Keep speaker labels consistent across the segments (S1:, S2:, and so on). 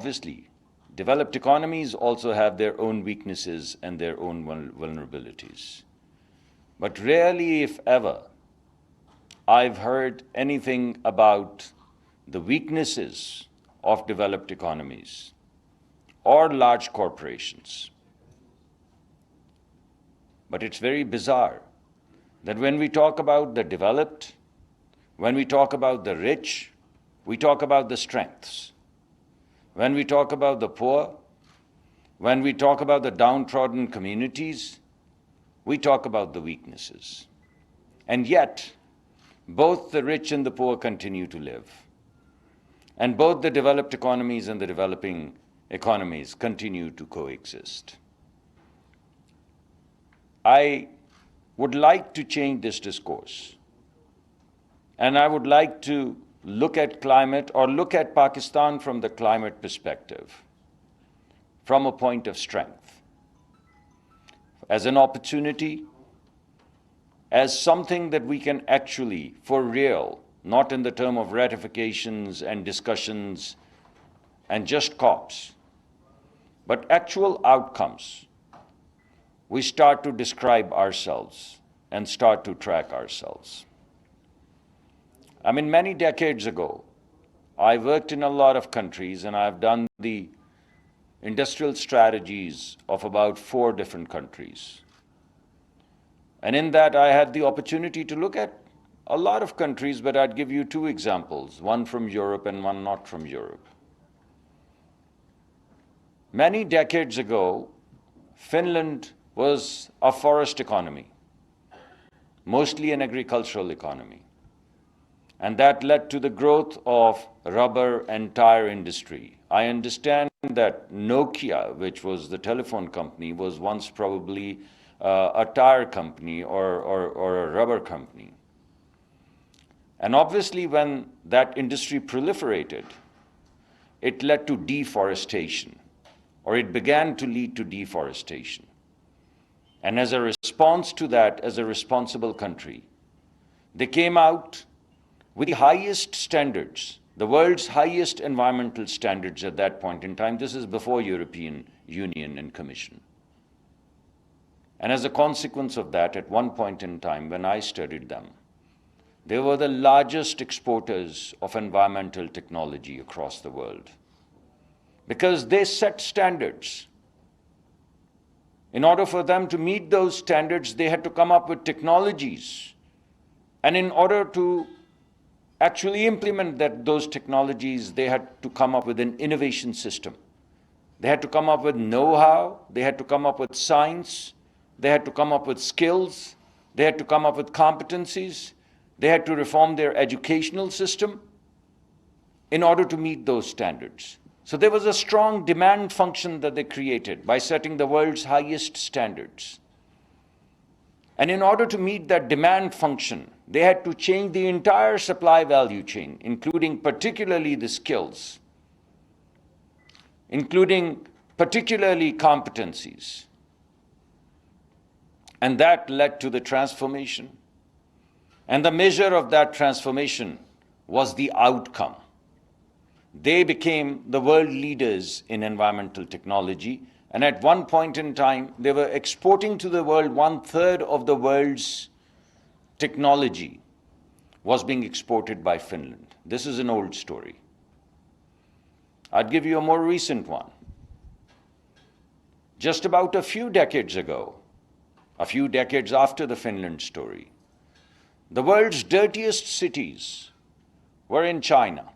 S1: obviously, developed economies also have their own weaknesses and their own vulnerabilities. But rarely, if ever, I've heard anything about the weaknesses of developed economies or large corporations. But it's very bizarre that when we talk about the developed, when we talk about the rich, we talk about the strengths. When we talk about the poor, when we talk about the downtrodden communities, we talk about the weaknesses. And yet, both the rich and the poor continue to live. And both the developed economies and the developing economies continue to coexist. I would like to change this discourse. And I would like to look at climate or look at Pakistan from the climate perspective, from a point of strength, as an opportunity, as something that we can actually, for real, not in the term of ratifications and discussions and just COPs, but actual outcomes, we start to describe ourselves and start to track ourselves. I mean, many decades ago, I worked in a lot of countries and I've done the industrial strategies of about 4 different countries. And in that, I had the opportunity to look at a lot of countries, but I'd give you 2 examples, one from Europe and one not from Europe. Many decades ago, Finland was a forest economy, mostly an agricultural economy. And that led to the growth of rubber and tire industry. I understand that Nokia, which was the telephone company, was once probably a tire company or a rubber company. And obviously when that industry proliferated, it led to deforestation, or it began to lead to deforestation. And as a response to that, as a responsible country, they came out with the highest standards, the world's highest environmental standards at that point in time. This is before European Union and Commission. And as a consequence of that, at one point in time when I studied them, they were the largest exporters of environmental technology across the world, because they set standards. In order for them to meet those standards, they had to come up with technologies. And in order to actually implement those technologies, they had to come up with an innovation system. They had to come up with know-how, they had to come up with science, they had to come up with skills, they had to come up with competencies, they had to reform their educational system in order to meet those standards. So there was a strong demand function that they created by setting the world's highest standards. And in order to meet that demand function, they had to change the entire supply value chain, including particularly the skills, including particularly competencies. And that led to the transformation. And the measure of that transformation was the outcome. They became the world leaders in environmental technology. And at one point in time, they were exporting to the world 1/3 of the world's technology was being exported by Finland. This is an old story. I'd give you a more recent one. Just about a few decades ago, a few decades after the Finland story, the world's dirtiest cities were in China.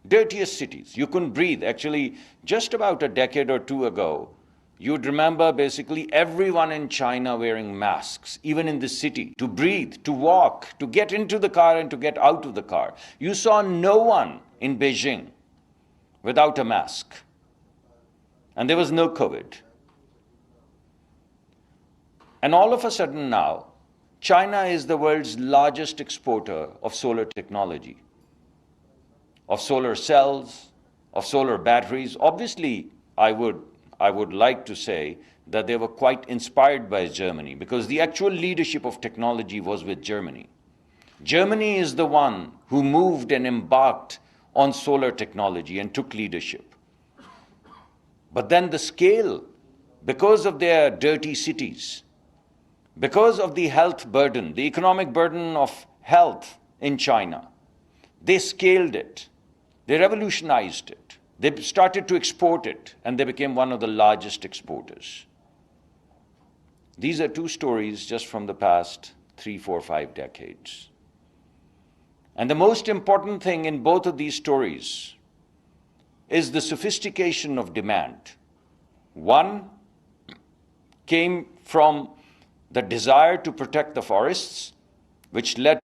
S1: Dirtiest cities. You couldn't breathe. Actually, just about a decade or 2 ago, you'd remember basically everyone in China wearing masks, even in the city, to breathe, to walk, to get into the car and to get out of the car. You saw no one in Beijing without a mask. And there was no COVID. And all of a sudden now, China is the world's largest exporter of solar technology, of solar cells, of solar batteries. Obviously, I would like to say that they were quite inspired by Germany, because the actual leadership of technology was with Germany. Germany is the one who moved and embarked on solar technology and took leadership. But then the scale, because of their dirty cities, because of the health burden, the economic burden of health in China, they scaled it. They revolutionized it. They started to export it, and they became one of the largest exporters. These are two stories just from the past 3, 4, 5 decades. And the most important thing in both of these stories is the sophistication of demand. One came from the desire to protect the forests, which led